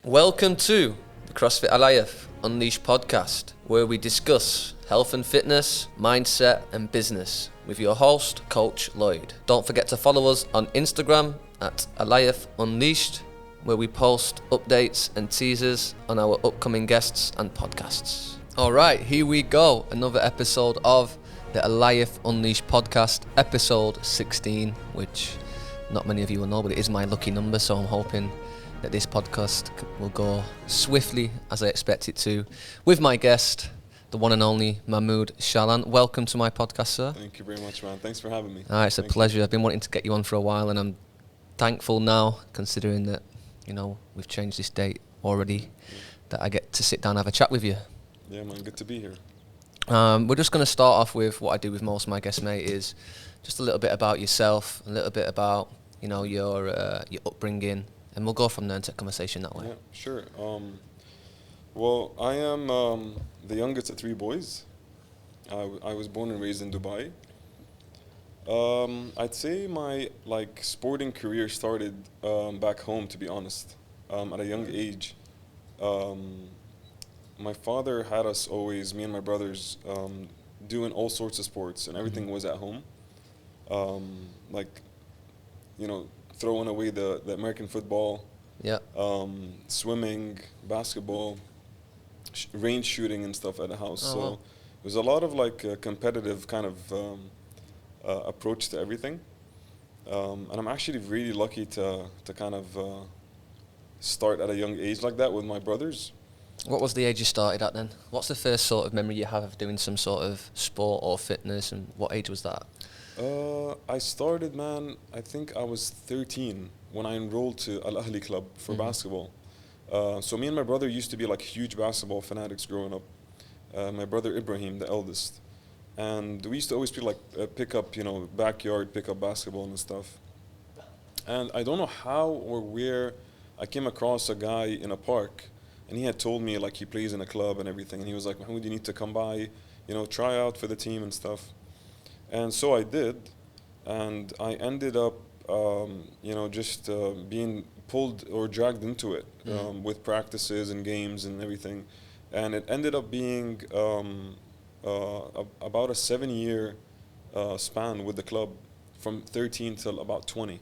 Welcome to the CrossFit Alliance Unleashed podcast, where we discuss health and fitness, mindset and business with your host, Coach Lloyd. Don't forget to follow us on Instagram at Alliance Unleashed, where we post updates and teasers on our upcoming guests and podcasts. All right, here we go. Another episode of the Alliance Unleashed podcast, episode 16, which not many of you will know, but it is my lucky number, so I'm hoping that this podcast will go swiftly as I expect it to, with my guest, the one and only Mahmood Shalan. Welcome to my podcast, sir. Thank you very much, man. Thanks for having me. It's a pleasure. I've been wanting to get you on for a while, and I'm thankful now, considering that, we've changed this date already, that I get to sit down and have a chat with you. Yeah, man, good to be here. We're just going to start off with what I do with most of my guests, mate, is just a little bit about yourself, a little bit about, your upbringing, and we'll go from there and take conversation that way. Yeah, sure. Well, I am the youngest of three boys. I was born and raised in Dubai. I'd say my sporting career started back home, to be honest, at a young age. My father had us always, me and my brothers, doing all sorts of sports, and everything was at home. Throwing away the American football, swimming, basketball, range shooting and stuff at the house. So there's a lot of competitive kind of approach to everything. And I'm actually really lucky to kind of start at a young age like that with my brothers. What was the age you started at then? What's the first sort of memory you have of doing some sort of sport or fitness, and what age was that? I started, man, I think I was 13 when I enrolled to Adil Ali club for basketball. So me and my brother used to be huge basketball fanatics growing up. My brother Ibrahim, the eldest. And we used to always pick up, backyard, pick up basketball and stuff. And I don't know how or where I came across a guy in a park, and he had told me he plays in a club and everything. And he was like, Mahmood, you need to come by, try out for the team and stuff. And so I did, and I ended up, being pulled or dragged into it with practices and games and everything. And it ended up being about a 7-year span with the club, from 13 till about 20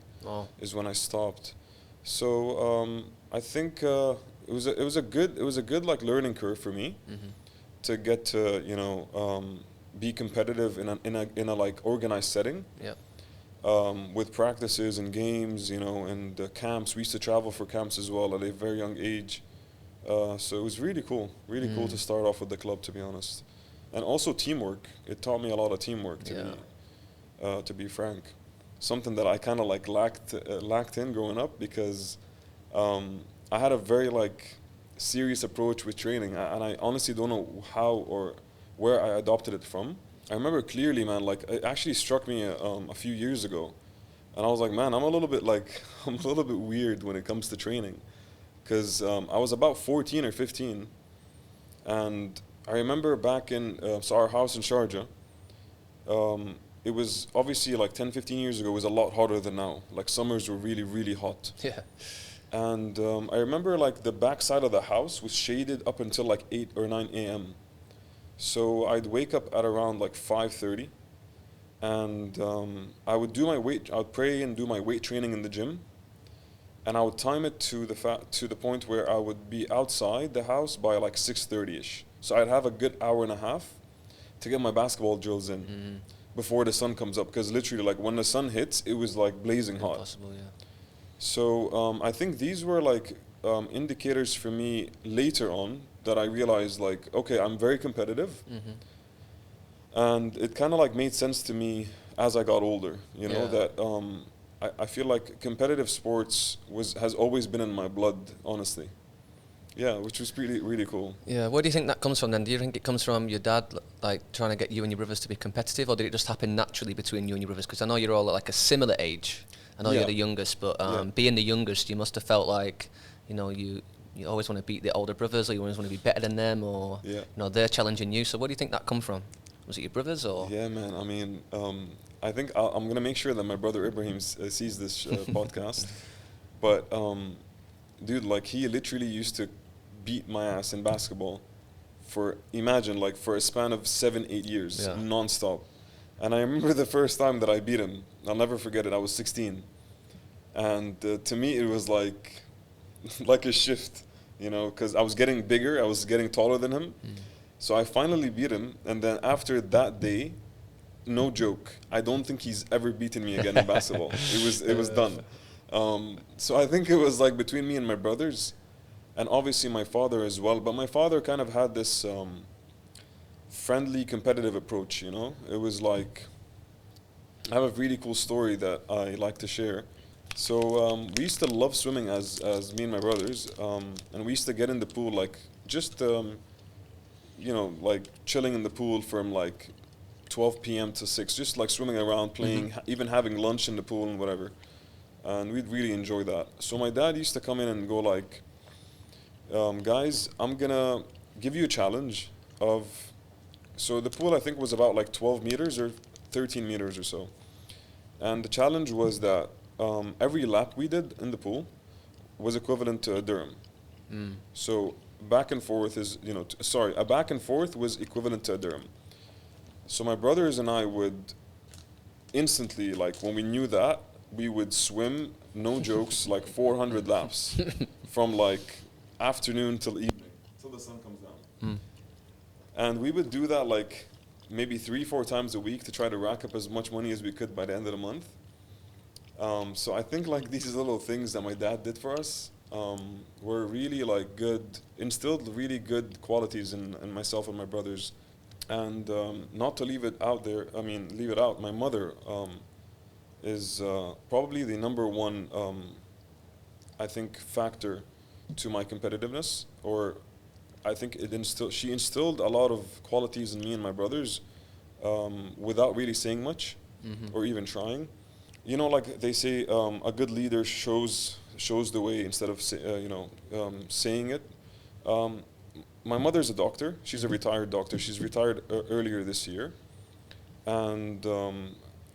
is when I stopped. So I think it was a good learning curve for me to get to be competitive in a organized setting. With practices and games, and camps. We used to travel for camps as well at a very young age. So it was really cool to start off with the club, to be honest. And also teamwork. It taught me a lot of teamwork, to be frank. Something that I kind of lacked in growing up, because I had a very serious approach with training, and I honestly don't know how or where I adopted it from. I remember clearly, man, it actually struck me a few years ago, and I was like, man, I'm a little bit weird when it comes to training, because I was about 14 or 15, and I remember back in our house in Sharjah, it was obviously 10, 15 years ago, it was a lot hotter than now. Summers were really, really hot. Yeah. And I remember the back side of the house was shaded up until 8 or 9 a.m. So I'd wake up at around 5:30, and I would do my weight. I would pray and do my weight training in the gym, and I would time it to the point where I would be outside the house by 6:30ish. So I'd have a good hour and a half to get my basketball drills in before the sun comes up, because literally when the sun hits, it was blazing hot. Impossible, yeah. So I think these were indicators for me later on that I realized okay, I'm very competitive, and it kind of made sense to me as I got older. That I feel competitive sports has always been in my blood, honestly. Yeah, which was really cool. Yeah, where do you think that comes from then? Do you think it comes from your dad trying to get you and your brothers to be competitive, or did it just happen naturally between you and your brothers? Because I know you're all at a similar age. I know you're the youngest, but being the youngest, you must have felt you always want to beat the older brothers, or you always want to be better than them, or they're challenging you. So where do you think that come from? Was it your brothers, or? Yeah, man. I mean, I think I'm gonna make sure that my brother Ibrahim sees this podcast. But dude, like he literally used to beat my ass in basketball imagine, like for a span of 7-8 years, non-stop. And I remember the first time that I beat him. I'll never forget it. I was 16. And to me, it was like like a shift, you know, because I was getting bigger. I was getting taller than him. So I finally beat him. And then after that day, no joke, I don't think he's ever beaten me again in basketball. It was done. So I think it was like between me and my brothers, and obviously my father as well. But my father kind of had this friendly, competitive approach, you know? It was like, I have a really cool story that I like to share. So we used to love swimming as me and my brothers, and we used to get in the pool like just you know, like chilling in the pool from like 12 p.m. to 6, just like swimming around, playing, even having lunch in the pool and whatever. And we'd really enjoy that. So my dad used to come in and go like, guys, I'm gonna give you a challenge of, so the pool I think was about like 12 meters or 13 meters or so. And the challenge was that every lap we did in the pool was equivalent to a dirham. So back and forth is, you know, a back and forth was equivalent to a dirham. So my brothers and I would instantly, like when we knew that, we would swim, no jokes, like 400 laps from like afternoon till evening, till the sun comes down. And we would do that like maybe 3-4 times a week to try to rack up as much money as we could by the end of the month. So I think like these little things that my dad did for us were really like good, instilled really good qualities in myself and my brothers. And not to leave it out there, leave it out, my mother is probably the number one, I think, factor to my competitiveness, or I think she instilled a lot of qualities in me and my brothers without really saying much or even trying. You know, like they say, a good leader shows the way instead of saying it. My mother's a doctor. She's a retired doctor. She's retired earlier this year, and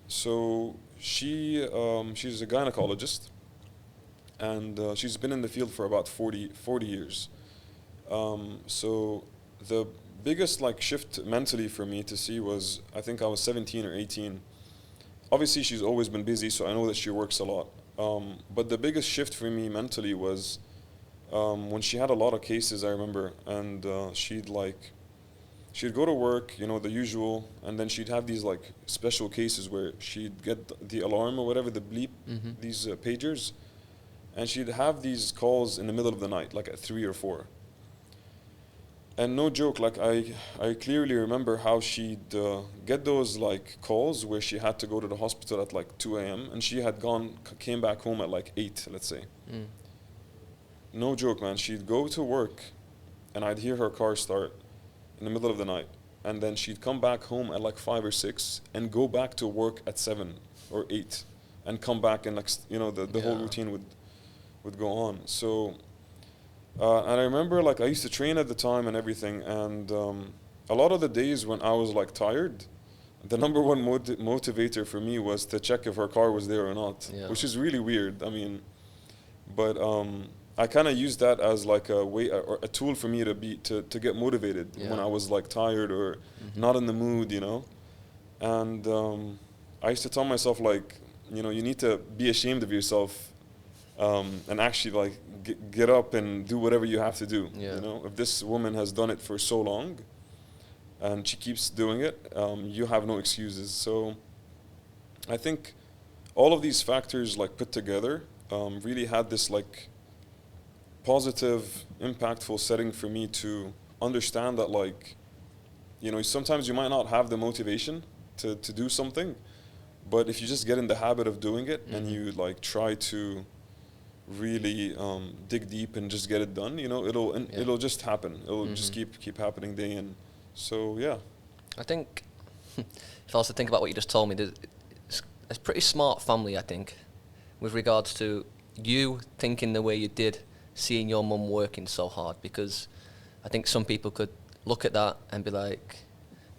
so she's a gynecologist, and she's been in the field for about 40 years. So the biggest like shift mentally for me to see was, I think I was 17 or 18. Obviously, she's always been busy, so I know that she works a lot. But the biggest shift for me mentally was when she had a lot of cases, I remember, and she'd go to work, you know, the usual, and then she'd have these like special cases where she'd get the alarm or whatever, the bleep, these pagers, and she'd have these calls in the middle of the night, like at 3 or 4. And no joke, like I clearly remember how she'd get those like calls where she had to go to the hospital at like 2 a.m. and she had came back home at like 8, let's say. No joke, man. She'd go to work and I'd hear her car start in the middle of the night. And then she'd come back home at like 5 or 6 and go back to work at 7 or 8 and come back, and like, you know, the whole routine would go on. So, and I remember like I used to train at the time and everything, and a lot of the days when I was like tired, the number one motivator for me was to check if her car was there or not, which is really weird. I mean, but I kind of used that as like a way or a tool for me to get motivated when I was like tired or not in the mood, you know. And I used to tell myself like, you know, you need to be ashamed of yourself and actually like get up and do whatever you have to do. You know, if this woman has done it for so long and she keeps doing it, you have no excuses. So I think all of these factors like put together really had this like positive, impactful setting for me to understand that, like, you know, sometimes you might not have the motivation to do something, but if you just get in the habit of doing it and you like try to really dig deep and just get it done, you know, it'll just happen. It'll just keep happening day in. So yeah, I think if I was to think about what you just told me, it's a pretty smart family, I think, with regards to you thinking the way you did, seeing your mum working so hard, because I think some people could look at that and be like,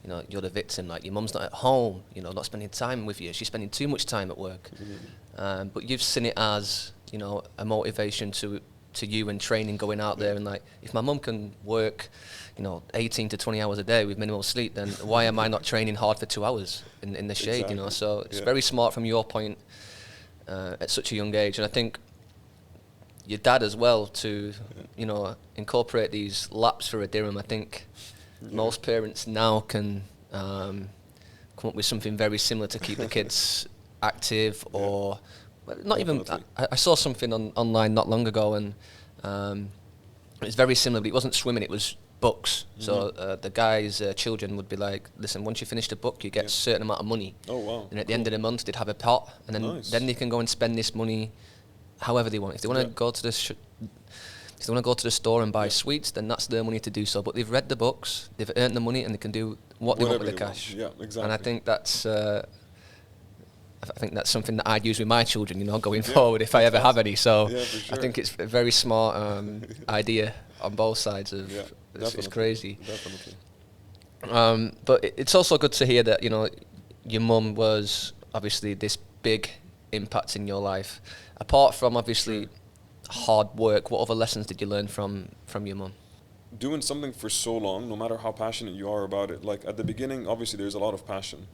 you know, you're the victim, like your mum's not at home, you know, not spending time with you, she's spending too much time at work. But you've seen it as, you know, a motivation to to you and training, going out there, and like, if my mum can work, 18 to 20 hours a day with minimal sleep, then why am I not training hard for 2 hours in the shade? Exactly. So it's very smart from your point at such a young age, and I think your dad as well to incorporate these laps for a dirham. I think most parents now can come up with something very similar to keep the kids active, or not even. I saw something online not long ago, and it's very similar, but it wasn't swimming, it was books. So the guy's children would be like, listen, once you finish the book, you get a certain amount of money. Oh, wow. And at the end of the month, they'd have a pot, and then they can go and spend this money however they want. If they want to go to the if they want to go to the store and buy sweets, then that's their money to do so. But they've read the books, they've earned the money, and they can do what they want with the cash. Yeah, exactly. And I think that's something that I'd use with my children, going forward, if I ever have any. So for sure. I think it's a very smart idea on both sides of. It's crazy. Definitely. But it's also good to hear that your mum was obviously this big impact in your life. Apart from obviously hard work, what other lessons did you learn from your mum? Doing something for so long, no matter how passionate you are about it, like at the beginning, obviously there's a lot of passion,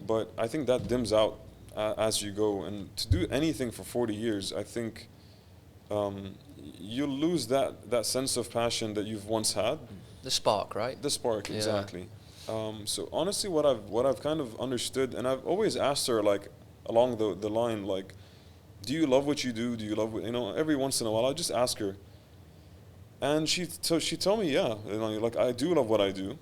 but I think that dims out as you go. And to do anything for 40 years, I think you'll lose that sense of passion that you've once had. The spark, right? The spark, exactly. So honestly, what I've kind of understood, and I've always asked her, like, along the line, like, do you love what you do? Do you love what, every once in a while, I'll just ask her. And she told me, yeah, like, I do love what I do.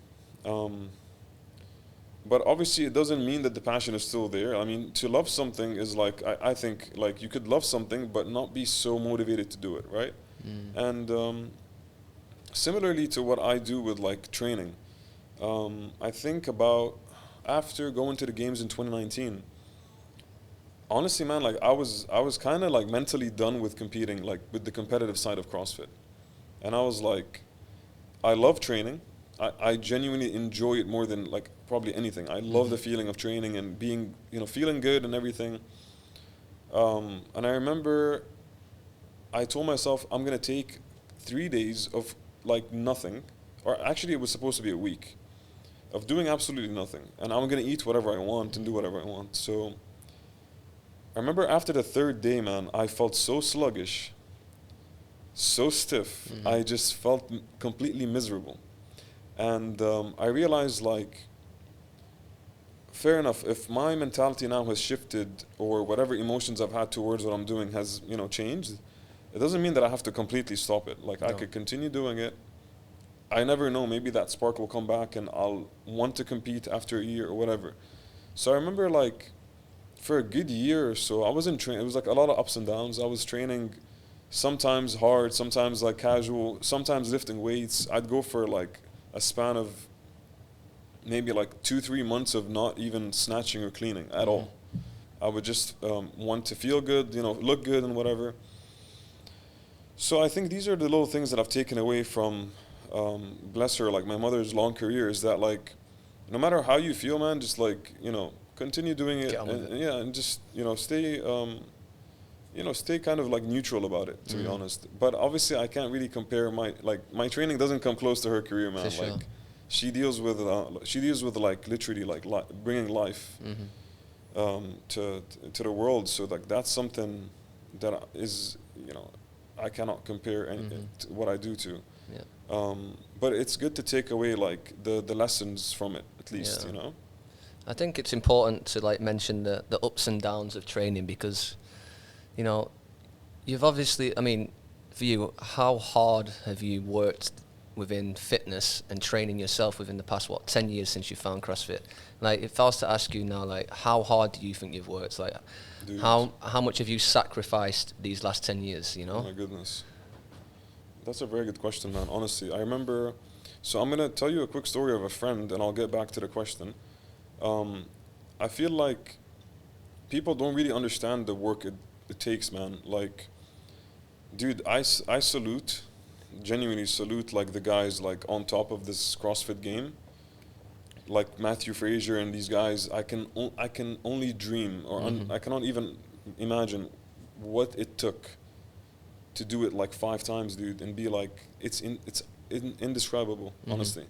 But obviously it doesn't mean that the passion is still there. I mean, to love something is like, I think, like, you could love something but not be so motivated to do it, right? And similarly to what I do with, like, training, I think about after going to the games in 2019, honestly, man, like, I was kind of like mentally done with competing, like, with the competitive side of CrossFit. And I was like, I love training. I genuinely enjoy it more than, like, probably anything. I love the feeling of training and being, feeling good and everything. And I remember I told myself I'm going to take 3 days of, like, nothing. Or actually, it was supposed to be a week of doing absolutely nothing. And I'm going to eat whatever I want and do whatever I want. So I remember after the 3rd day, man, I felt so sluggish, so stiff. I just felt completely miserable. And I realized, like, fair enough, if my mentality now has shifted, or whatever emotions I've had towards what I'm doing has, changed, it doesn't mean that I have to completely stop it. Like, I could continue doing it. I never know, maybe that spark will come back and I'll want to compete after a year or whatever. So I remember, like, for a good year or so, I wasn't training. It was like a lot of ups and downs. I was training sometimes hard, sometimes like casual, sometimes lifting weights. I'd go for like a span of maybe like 2-3 months of not even snatching or cleaning at all. I would just want to feel good, look good and whatever. So I think these are the little things that I've taken away from, bless her, like my mother's long career, is that, like, no matter how you feel, man, just like, continue doing it, and just, stay kind of like neutral about it, to be honest. But obviously I can't really compare my training doesn't come close to her career, man. For sure. Like, she deals with like literally like bringing life to the world. So like that's something that is, I cannot compare to what I do to. But it's good to take away like the lessons from it, at least, I think it's important to like mention the ups and downs of training, because you've obviously, I mean, for you, how hard have you worked within fitness and training yourself within the past 10 years since you found CrossFit? Like, if I was to ask you now, like, how hard do you think you've worked? Like, Dude. how much have you sacrificed these last 10 years, Oh my goodness. That's a very good question, man. Honestly, I remember, so I'm going to tell you a quick story of a friend and I'll get back to the question. I feel like people don't really understand the work it takes, man. Like, dude, I salute, genuinely salute, like, the guys, like, on top of this CrossFit game. Like Matthew Frazier and these guys, I can only dream, or I cannot even imagine what it took to do it like 5 times, dude, and be like, it's indescribable, honestly.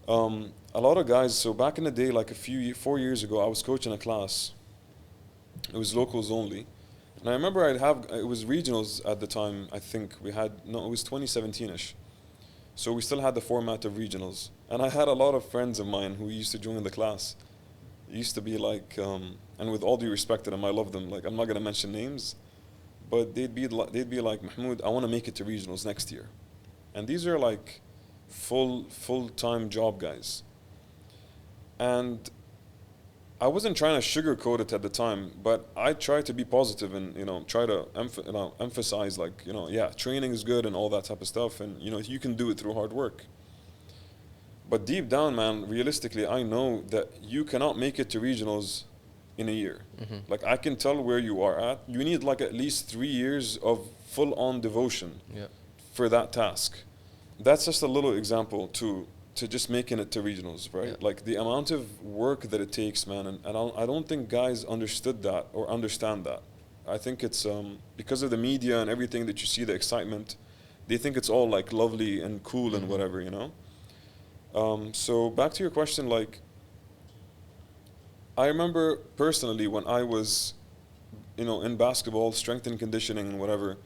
A lot of guys, so back in the day, like 4 years ago, I was coaching a class. It was locals only. And I remember it was regionals at the time, I think. It was 2017-ish. So we still had the format of regionals. And I had a lot of friends of mine who used to join the class. It used to be like, and with all due respect to them, I love them. Like, I'm not going to mention names, but they'd be like, Mahmood, I want to make it to regionals next year. And these are like full-time job guys. And I wasn't trying to sugarcoat it at the time, but I tried to be positive and, try to emphasize, like, yeah, training is good and all that type of stuff, and, you can do it through hard work. But deep down, man, realistically, I know that you cannot make it to regionals in a year. Like, I can tell where you are at. You need, like, at least 3 years of full-on devotion for that task. That's just a little example to just making it to regionals, right? Yeah. Like, the amount of work that it takes, man, and I don't think guys understood that or understand that. I think it's because of the media and everything that you see, the excitement, they think it's all like lovely and cool and whatever, So back to your question, like, I remember personally when I was, in basketball, strength and conditioning and whatever,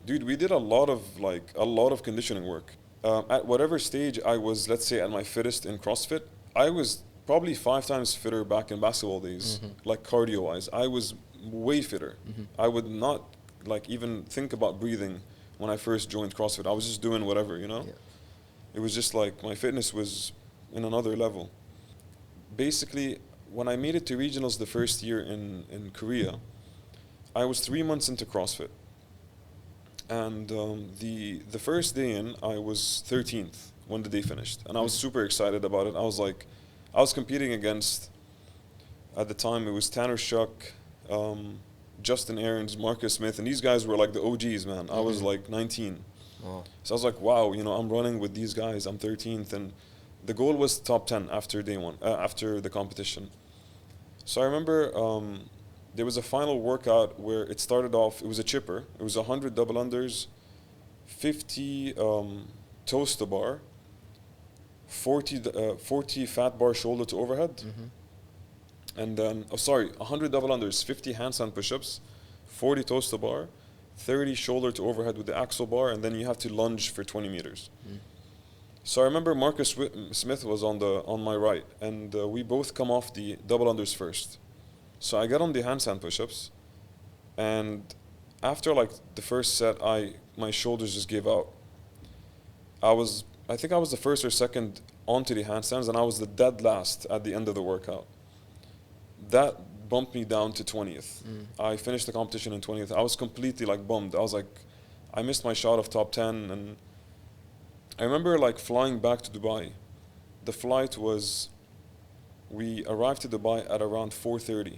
dude, we did a lot of conditioning work. At whatever stage I was, let's say, at my fittest in CrossFit, I was probably 5 times fitter back in basketball days, like cardio-wise. I was way fitter. I would not, like, even think about breathing when I first joined CrossFit. I was just doing whatever, Yeah. It was just like my fitness was in another level. Basically, when I made it to regionals the first year in Korea, I was 3 months into CrossFit. And the first day in, I was 13th when the day finished. And I was super excited about it. I was competing against, at the time, it was Tanner Shuck, Justin Aarons, Marcus Smith, and these guys were like the OGs, man. I was like 19. Oh. So I was like, wow, I'm running with these guys. I'm 13th. And the goal was top 10 after day one, after the competition. So I remember there was a final workout where it started off, it was a chipper. It was 100 double unders, 50 toes to bar, 40 fat bar shoulder to overhead. And then, 100 double unders, 50 handstand push-ups, 40 toes to bar, 30 shoulder to overhead with the axle bar, and then you have to lunge for 20 meters. So I remember Marcus Smith was on my right, and we both come off the double unders first. So I got on the handstand push-ups, and after like the first set, my shoulders just gave out. I think I was the first or second onto the handstands, and I was the dead last at the end of the workout. That bumped me down to 20th. I finished the competition in 20th. I was completely like bummed. I was like, I missed my shot of top 10, and I remember like flying back to Dubai. The flight was, we arrived to Dubai at around 4:30.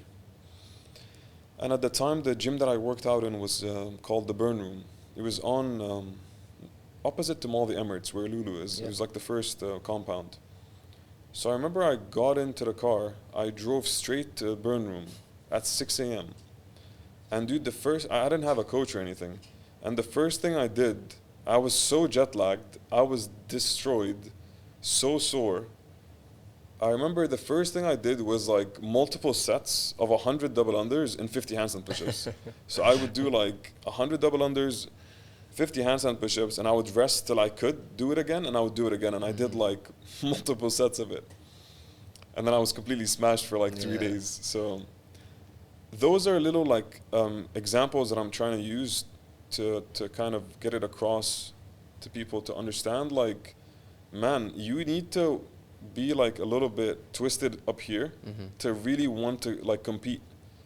And at the time, the gym that I worked out in was called the Burn Room. It was on opposite to Mall of the Emirates, where Lulu is. Yeah. It was like the first compound. So I remember I got into the car. I drove straight to Burn Room at 6 a.m. And dude, I didn't have a coach or anything. And the first thing I did, I was so jet lagged. I was destroyed, so sore. I remember the first thing I did was like multiple sets of 100 double unders and 50 handstand push-ups. So I would do like 100 double unders, 50 handstand push-ups, and I would rest till I could do it again, and I would do it again. And I did like multiple sets of it. And then I was completely smashed for like 3 days. So those are little like examples that I'm trying to use to kind of get it across to people to understand, like, man, you need to be like a little bit twisted up here to really want to like compete.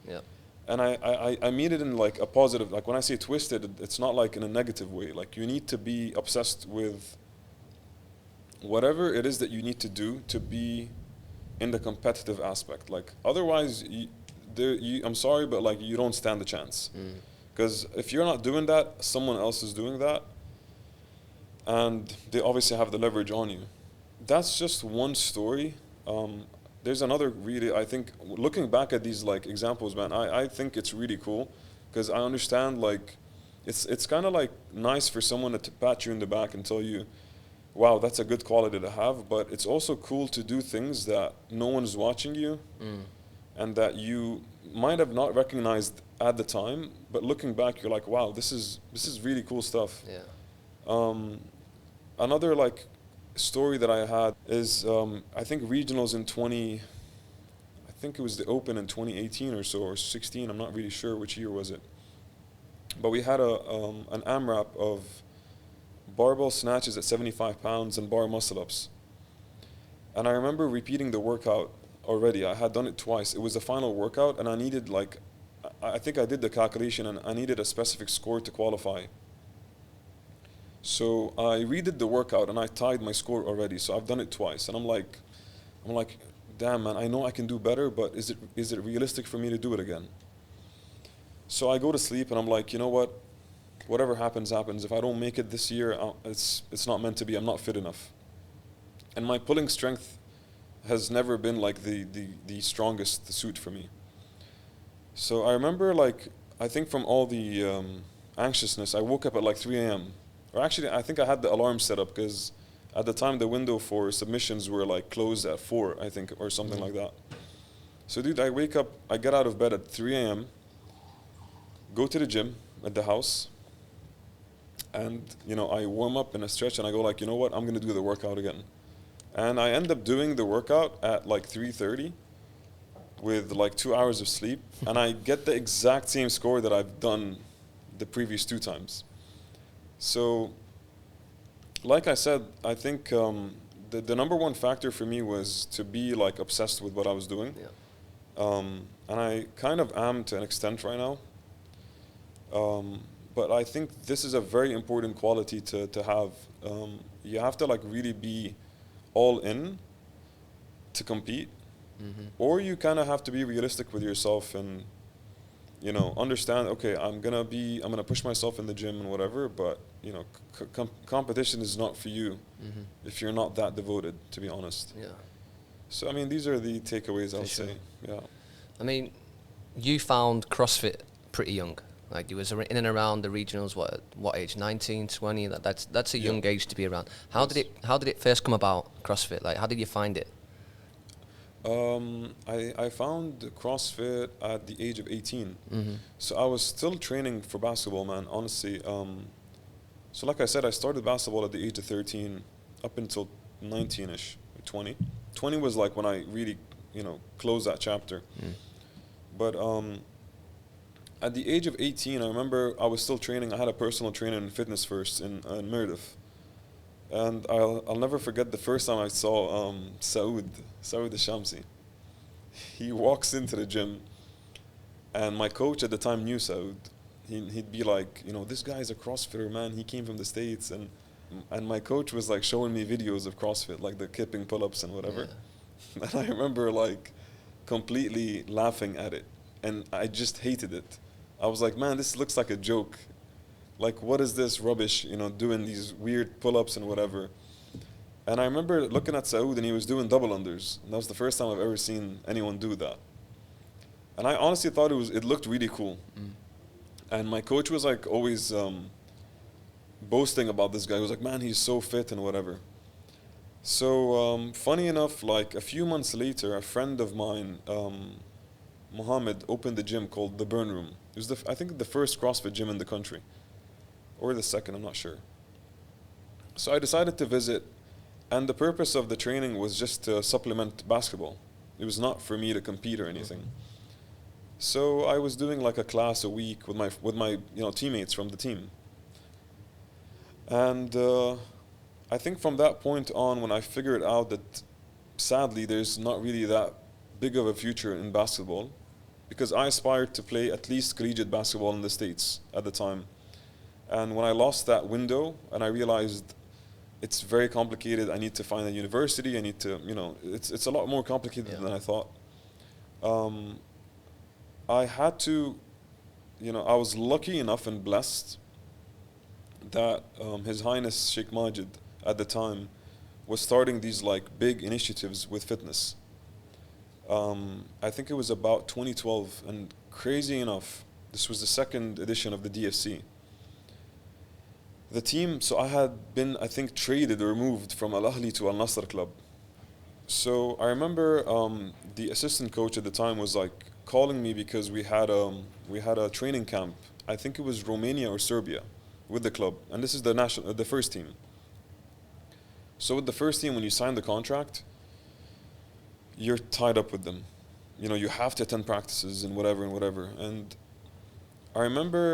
Yeah. And I mean it in like a positive, like when I say twisted, it's not like in a negative way. Like, you need to be obsessed with whatever it is that you need to do to be in the competitive aspect. Like, otherwise, I'm sorry, but like, you don't stand a chance. Because if you're not doing that, someone else is doing that, and they obviously have the leverage on you. That's just one story. There's another really, I think, looking back at these like examples, man, I think it's really cool, because I understand, like, it's kind of like nice for someone to pat you in the back and tell you, wow, that's a good quality to have, but it's also cool to do things that no one's watching you and that you might have not recognized at the time, but looking back, you're like, wow, this is really cool stuff. Yeah. Another like story that I had is I think regionals in I think it was the Open in 2018 or so, or 16. I'm not really sure which year was it. But we had an AMRAP of barbell snatches at 75 pounds and bar muscle ups. And I remember repeating the workout already. I had done it twice. It was the final workout, and I needed like, I think I did the calculation, and I needed a specific score to qualify. So I redid the workout, and I tied my score already. So I've done it twice, and I'm like, damn man, I know I can do better, but is it realistic for me to do it again? So I go to sleep, and I'm like, you know what? Whatever happens, happens. If I don't make it this year, it's not meant to be. I'm not fit enough. And my pulling strength has never been like the strongest suit for me. So I remember like, I think from all the anxiousness, I woke up at like 3 a.m. Or actually, I think I had the alarm set up because at the time the window for submissions were like closed at 4, I think, or something like that. So dude, I wake up, I get out of bed at 3 a.m., go to the gym at the house, and you know, I warm up in a stretch, and I go like, you know what, I'm gonna do the workout again. And I end up doing the workout at like 3:30 with like 2 hours of sleep, and I get the exact same score that I've done the previous 2 times. So, like I said, I think the number one factor for me was to be like obsessed with what I was doing. Yeah. And I kind of am to an extent right now. But I think this is a very important quality to have. You have to like really be all in to compete, or you kind of have to be realistic with yourself and, you know, understand, okay, I'm gonna push myself in the gym and whatever, but you know, competition is not for you if you're not that devoted, to be honest. Yeah. So I mean, these are the takeaways I'll say. Yeah. I mean, you found CrossFit pretty young. Like, you was in and around the regionals. What age? 19, 20. That's a young age to be around. How did it first come about, CrossFit? Like, how did you find it? I found CrossFit at the age of 18. So I was still training for basketball, man, honestly. So like I said, I started basketball at the age of 13 up until 19-ish, 20. 20 was like when I really, you know, closed that chapter. But at the age of 18, I remember I was still training. I had a personal trainer in Fitness First in Meredith. And I'll never forget the first time I saw Saoud al-Shamsi. He walks into the gym, and my coach at the time knew Saoud. He'd be like, you know, this guy's a CrossFitter, man. He came from the States. And my coach was like showing me videos of CrossFit, like the kipping pull-ups and whatever. Yeah. And I remember like completely laughing at it. And I just hated it. I was like, man, this looks like a joke. Like, what is this rubbish, you know, doing these weird pull-ups and whatever. And I remember looking at Saoud, and he was doing double unders. And that was the first time I've ever seen anyone do that. And I honestly thought it looked really cool. And my coach was like always boasting about this guy. He was like, man, he's so fit and whatever. So funny enough, like a few months later, a friend of mine, Mohammed, opened a gym called The Burn Room. It was I think the first CrossFit gym in the country. Or the second, I'm not sure. So I decided to visit, and the purpose of the training was just to supplement basketball. It was not for me to compete or anything. So I was doing like a class a week with my you know, teammates from the team. And I think from that point on, when I figured out that sadly there's not really that big of a future in basketball, because I aspired to play at least collegiate basketball in the States at the time. And when I lost that window and I realized it's very complicated, I need to find a university, I need to, you know, it's a lot more complicated than I thought. I had to, you know, I was lucky enough and blessed that His Highness Sheikh Majid at the time was starting these like big initiatives with fitness. I think it was about 2012, and crazy enough, this was the second edition of the DFC. The team, so I had been, I think, traded or moved from Al Ahli to Al Nasr club. So I remember the assistant coach at the time was like calling me because we had a training camp. I think it was Romania or Serbia with the club, and this is the first team. So with the first team, when you sign the contract, you're tied up with them. You know, you have to attend practices and whatever and whatever. And I remember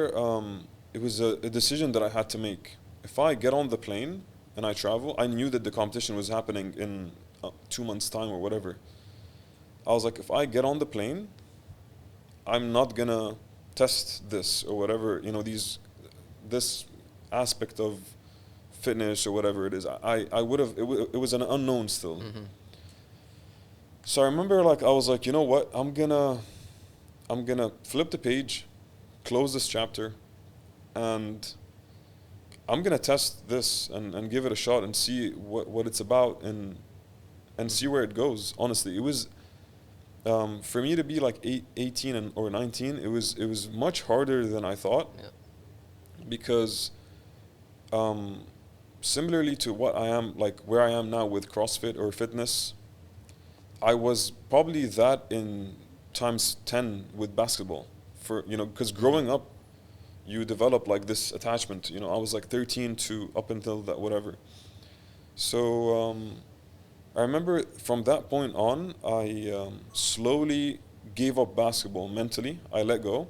it was a decision that I had to make. If I get on the plane and I travel, I knew that the competition was happening in 2 months' time or whatever. I was like, if I get on the plane, I'm not gonna test this or whatever, you know, this aspect of fitness or whatever it is. I would have, it was an unknown still. Mm-hmm. So I remember like, I was like, you know what, I'm gonna flip the page, close this chapter, and I'm gonna test this and give it a shot and see what it's about and see where it goes. Honestly, it was for me to be like 18 or 19. It was much harder than I thought, Yeah. because similarly to what I am, like where I am now with CrossFit or fitness, I was probably that in times 10 with basketball. For, you know, because growing up, you develop like this attachment. You know, I was like 13 to up until that whatever. So I remember from that point on, I slowly gave up basketball mentally. I let go.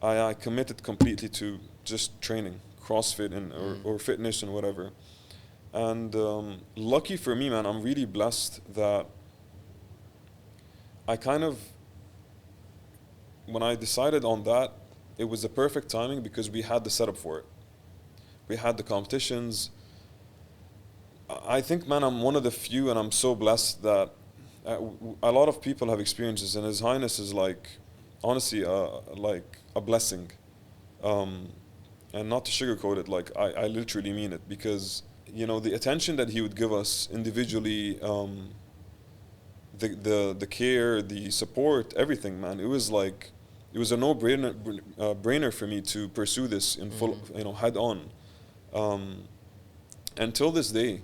I committed completely to just training, CrossFit and or fitness and whatever. And lucky for me, man, I'm really blessed that I kind of, when I decided on that, it was the perfect timing because we had the setup for it. We had the competitions. I think, man, I'm one of the few, and I'm so blessed that a lot of people have experiences, and His Highness is like, honestly, like a blessing. And not to sugarcoat it, like I literally mean it, because you know the attention that he would give us individually, the care, the support, everything, man. It was like, it was a brainer for me to pursue this in full, you know, head on. Until this day,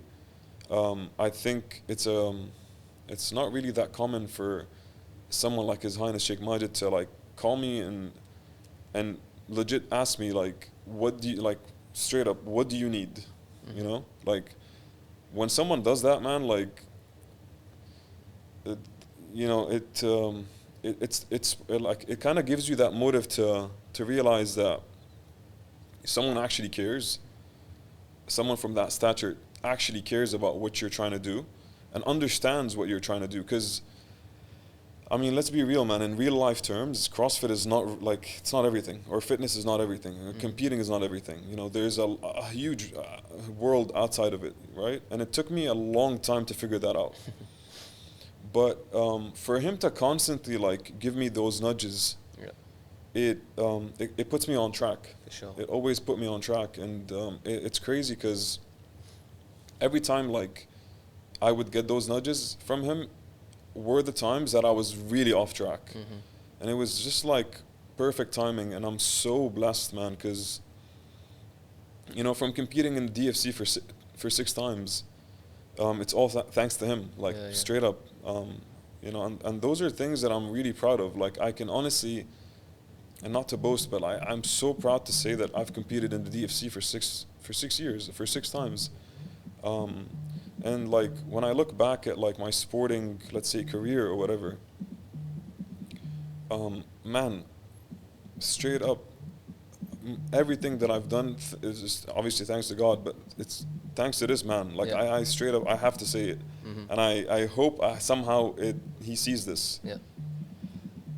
I think it's not really that common for someone like His Highness Sheikh Majid to like call me and legit ask me like, what do you like, straight up, what do you need? You know, like when someone does that, man, like you know, it's like it kind of gives you that motive to realize that someone actually cares. Someone from that stature actually cares about what you're trying to do and understands what you're trying to do. Because I mean, let's be real, man. In real life terms, CrossFit is not like, it's not everything, or fitness is not everything. Competing is not everything. You know, there's a huge world outside of it, right? And it took me a long time to figure that out. But for him to constantly like give me those nudges, it puts me on track. For sure. It always put me on track, and it's crazy because every time like I would get those nudges from him were the times that I was really off track. And it was just like perfect timing, and I'm so blessed, man, because you know, from competing in the DFC for 6 times, it's all thanks to him, like straight up. You know, and those are things that I'm really proud of. Like I can honestly, and not to boast, but I'm so proud to say that I've competed in the DFC for 6 years, for 6 times. And like when I look back at like my sporting, let's say, career or whatever, man, straight up, everything that I've done is just obviously thanks to God, but it's thanks to this man. Like I straight up, I have to say it, and I hope somehow he sees this. Yeah.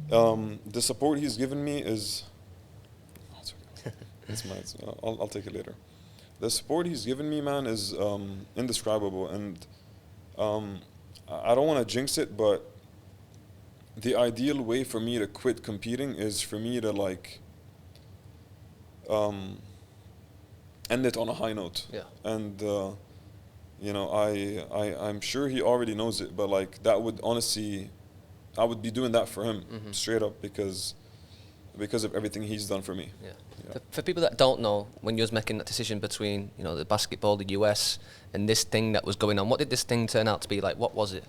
The support he's given me is, I'll take it later. The support he's given me, man, is indescribable, and I don't want to jinx it, but the ideal way for me to quit competing is for me to like end it on a high note. Yeah. And you know, I'm sure he already knows it, but like that would honestly, I would be doing that for him straight up, because because of everything he's done for me. Yeah. For people that don't know, when you was making that decision between, you know, the basketball, the US, and this thing that was going on, what did this thing turn out to be like? What was it?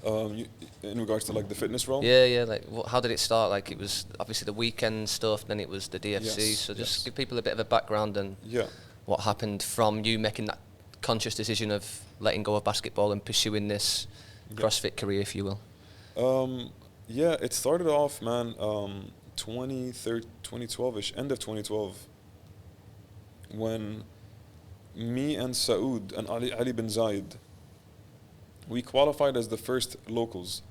In regards to like the fitness role? Yeah. Like, how did it start? Like, it was obviously the weekend stuff, then it was the DFC. Yes, so just yes. give people a bit of a background and what happened from you making that conscious decision of letting go of basketball and pursuing this CrossFit career, if you will. It started off, man, 2012-ish, end of 2012, when me and Saud and Ali bin Zayed, we qualified as the first locals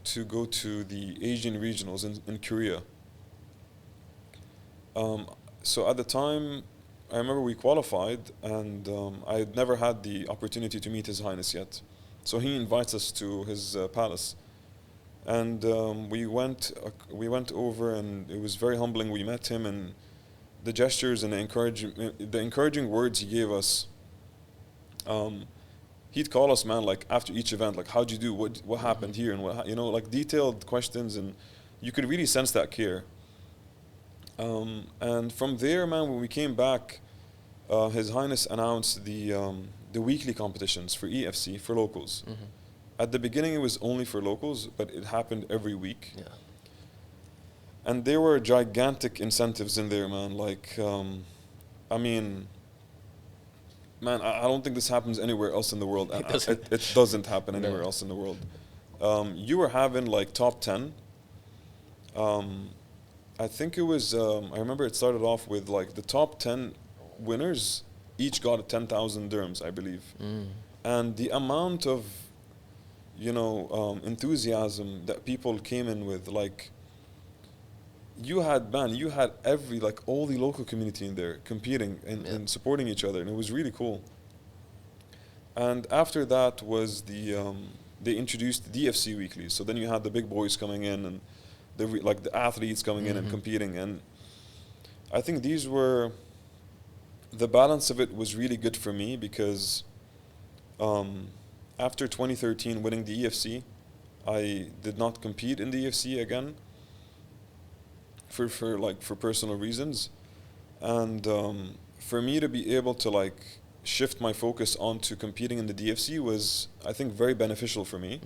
to go to the Asian regionals in Korea. So at the time, I remember we qualified, and I had never had the opportunity to meet His Highness yet. So he invites us to his palace. And we went over, and it was very humbling. We met him, and the gestures and the encouraging words he gave us. He'd call us, man, like after each event, like, how'd you do? What happened here? And what, you know, like detailed questions, and you could really sense that care. And from there, man, when we came back, His Highness announced the weekly competitions for EFC for locals. Mm-hmm. At the beginning, it was only for locals, but it happened every week. Yeah. And there were gigantic incentives in there, man. Like, I mean, man, I don't think this happens anywhere else in the world. It doesn't happen anywhere else in the world. You were having like top 10. I think it was, I remember it started off with like the top 10 winners each got 10,000 dirhams, I believe. And the amount of, you know, enthusiasm that people came in with, like, you had every, like, all the local community in there competing and supporting each other, and it was really cool. And after that was they introduced DFC weekly, so then you had the big boys coming in and the athletes coming in and competing, and I think the balance of it was really good for me because after 2013 winning the EFC, I did not compete in the EFC again for personal reasons, and for me to be able to like shift my focus onto competing in the DFC was, I think, very beneficial for me.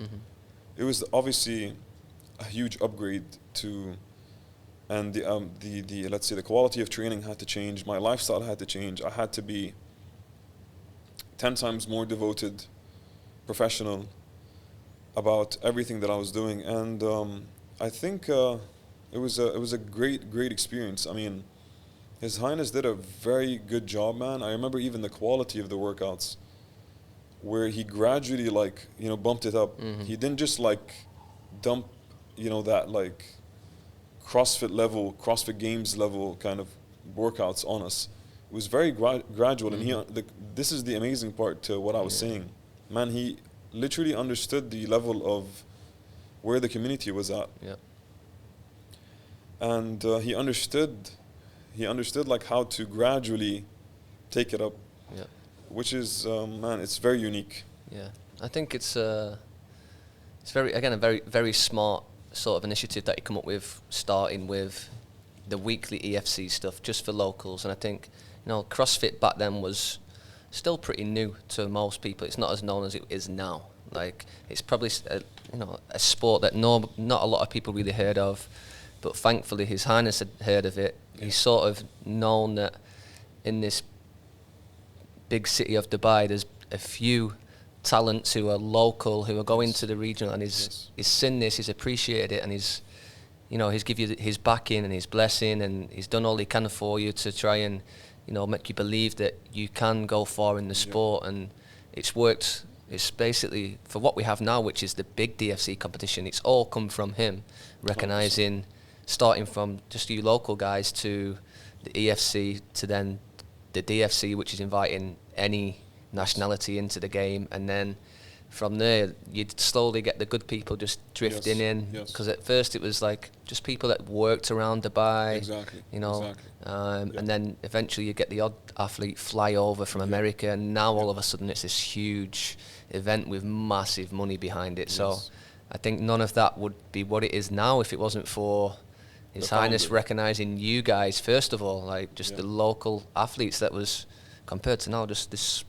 It was obviously a huge upgrade and the let's say the quality of training had to change, my lifestyle had to change, I had to be 10 times more devoted, professional about everything that I was doing, and I think it was a great experience. I mean, His Highness did a very good job, man. I remember even the quality of the workouts, where he gradually, like, you know, bumped it up. He didn't just like dump, you know, that like CrossFit level, CrossFit Games level kind of workouts on us. It was very gradual, and this is the amazing part to what I was saying. Man, he literally understood the level of where the community was at. Yeah. And he understood like how to gradually take it up. Yeah. Which is, man, it's very unique. Yeah. I think it's very, again, a very, very smart sort of initiative that you come up with, starting with the weekly EFC stuff just for locals. And I think, you know, CrossFit back then was still pretty new to most people. It's not as known as it is now. Like, it's probably a sport that not a lot of people really heard of, but thankfully His Highness had heard of it. Yeah. He's sort of known that in this big city of Dubai there's a few talents who are local, who are going to the regional, and he's seen this, he's appreciated it, and he's give you his backing and his blessing, and he's done all he can for you to try and, you know, make you believe that you can go far in the sport. And it's worked. It's basically, for what we have now, which is the big DFC competition, it's all come from him, recognising, starting from just you local guys to the EFC to then the DFC, which is inviting any nationality into the game, and then from there you'd slowly get the good people just drifting in, because at first it was like just people that worked around Dubai, and then eventually you get the odd athlete fly over from America, and now all of a sudden it's this huge event with massive money behind it. So I think none of that would be what it is now if it wasn't for His Highness recognising you guys first of all, like just the local athletes. That was compared to now just this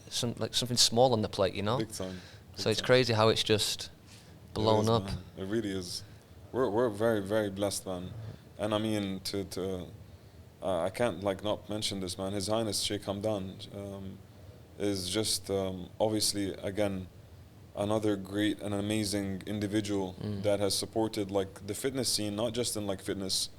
something small on the plate, you know. Big time. So it's crazy how it's just blown up. Man. It really is. We're very, very blessed, man. And I mean, I can't like not mention this, man. His Highness Sheikh Hamdan is just obviously again another great and amazing individual that has supported like the fitness scene, not just in like fitness,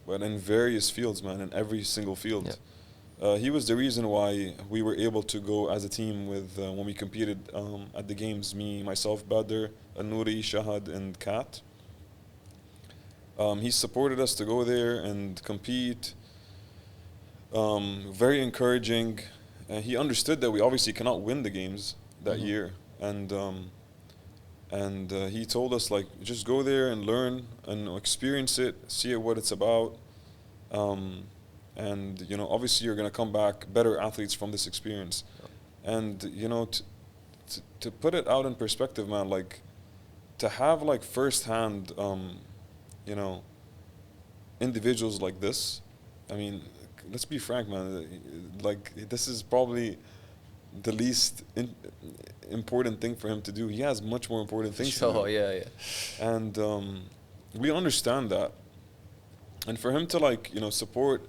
but in various fields, man. In every single field. Yeah. He was the reason why we were able to go as a team with when we competed at the games. Me, myself, Badr, Al-Nouri, Shahad, and Kat. He supported us to go there and compete. Very encouraging. He understood that we obviously cannot win the games that year, and he told us like just go there and learn and experience it, see what it's about. And you know, obviously you're gonna come back better athletes from this experience. And you know, to put it out in perspective, man, like to have like firsthand, you know, individuals like this. I mean, let's be frank, man. Like this is probably the least important thing for him to do. He has much more important things to do. Oh yeah. And we understand that. And for him to like, you know, support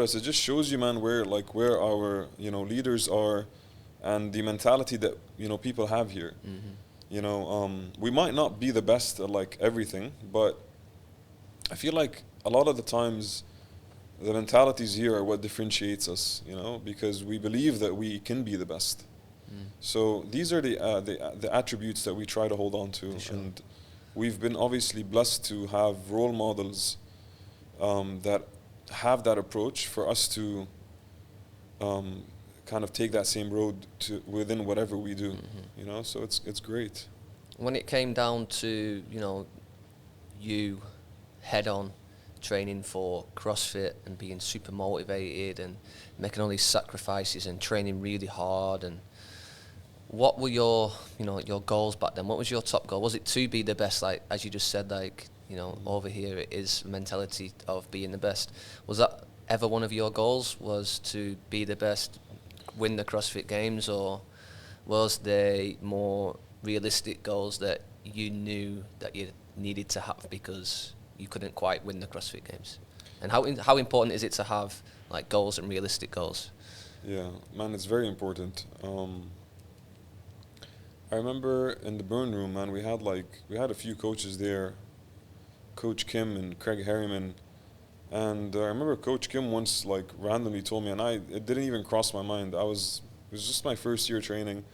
us, it just shows you, man, where our, you know, leaders are and the mentality that, you know, people have here. You know, we might not be the best at like everything, but I feel like a lot of the times the mentalities here are what differentiates us, you know, because we believe that we can be the best. So these are the attributes that we try to hold on to. Sure. And we've been obviously blessed to have role models that have that approach for us to kind of take that same road to within whatever we do, you know. So it's great. When it came down to, you know, you head on training for CrossFit and being super motivated and making all these sacrifices and training really hard, and what were your, you know, your goals back then? What was your top goal? Was it to be the best, like as you just said, like, you know, over here it is mentality of being the best. Was that ever one of your goals, was to be the best, win the CrossFit Games, or was there more realistic goals that you knew that you needed to have because you couldn't quite win the CrossFit Games? And how important is it to have like goals and realistic goals? Yeah, man, it's very important. I remember in the burn room, man, we had a few coaches there, Coach Kim and Craig Harriman, and I remember Coach Kim once like randomly told me, and it didn't even cross my mind. It was just my first year training,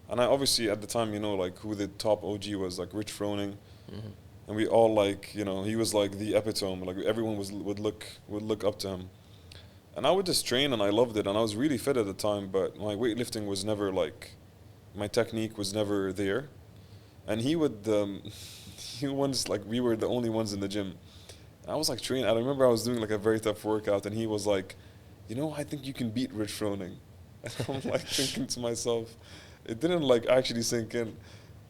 and I obviously at the time, you know, like who the top OG was, like Rich Froning, and we all like, you know, he was like the epitome, like everyone would look up to him, and I would just train and I loved it, and I was really fit at the time, but my weightlifting was never like, my technique was never there, and he would. He once, like, we were the only ones in the gym. I was like training. I remember I was doing like a very tough workout, and he was like, you know, I think you can beat Rich Froning. And I'm like thinking to myself, it didn't like actually sink in.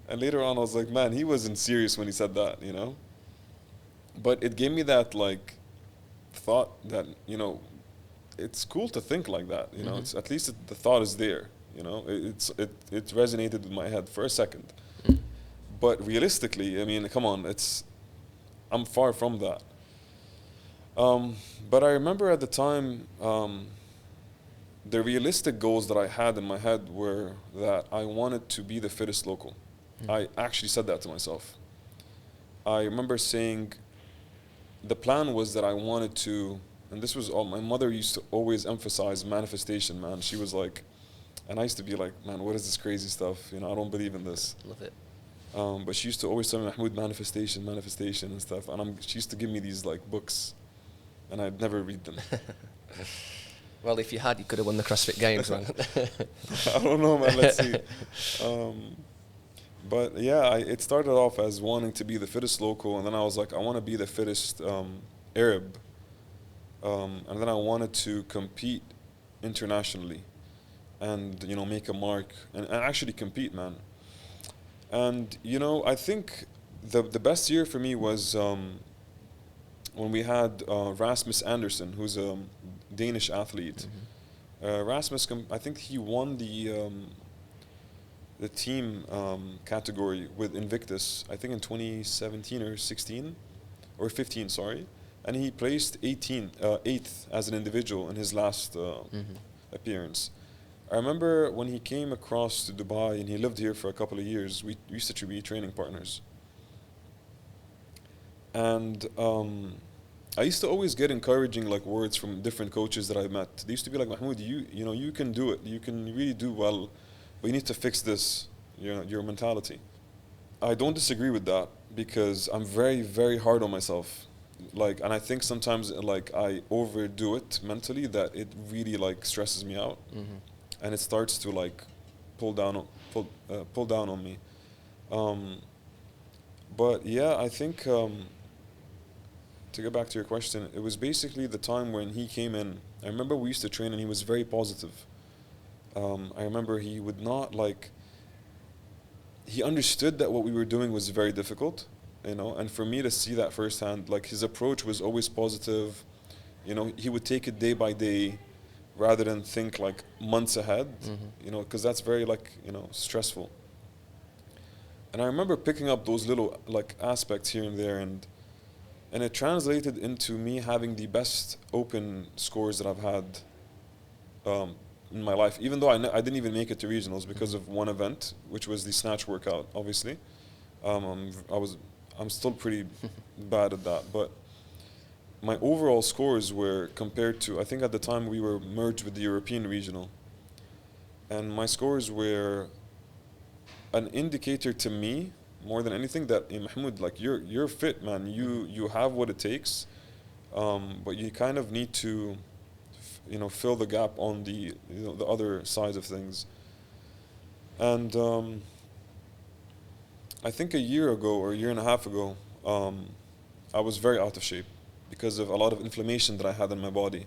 And later on I was like, man, he wasn't serious when he said that, you know? But it gave me that like thought that, you know, it's cool to think like that, you know? It's at least the thought is there, you know? It resonated with my head for a second. But realistically, I mean, come on, I'm far from that. But I remember at the time, the realistic goals that I had in my head were that I wanted to be the fittest local. I actually said that to myself. I remember saying, the plan was that I wanted to, and this was all, my mother used to always emphasize manifestation, man. She was like, and I used to be like, man, what is this crazy stuff? You know, I don't believe in this. Love it. But she used to always tell me, Mahmood, manifestation and stuff. And she used to give me these like books, and I'd never read them. Well, if you had, you could have won the CrossFit Games, man. I don't know, man. Let's see. But yeah, it started off as wanting to be the fittest local, and then I was like, I want to be the fittest Arab, and then I wanted to compete internationally, and you know, make a mark and actually compete, man. And you know, I think the best year for me was when we had Rasmus Anderson, who's a Danish athlete. Rasmus, I think he won the team category with Invictus, I think in 2017 or 16 or 15, sorry. And he placed 8th as an individual in his last appearance. I remember when he came across to Dubai and he lived here for a couple of years, we used to be training partners. And I used to always get encouraging like words from different coaches that I met. They used to be like, Mahmood, you know, you can do it. You can really do well, but you need to fix this, your mentality. I don't disagree with that because I'm very, very hard on myself. Like, and I think sometimes like I overdo it mentally that it really like stresses me out, and it starts to like pull down on me. But yeah, I think to get back to your question, it was basically the time when he came in. I remember we used to train and he was very positive. I remember he would not like. He understood that what we were doing was very difficult, you know, and for me to see that firsthand, like his approach was always positive. You know, he would take it day by day rather than think like months ahead, you know, because that's very like, you know, stressful. And I remember picking up those little like aspects here and there, and it translated into me having the best open scores that I've had in my life, even though I didn't even make it to regionals because of one event, which was the snatch workout, obviously. I'm still pretty bad at that, but my overall scores were compared to, I think at the time we were merged with the European regional, and my scores were an indicator to me more than anything that, hey, Mahmoud, like you're fit, man. You have what it takes, but you kind of need to, you know, fill the gap on the the other sides of things. And I think a year ago or a year and a half ago, I was very out of shape because of a lot of inflammation that I had in my body.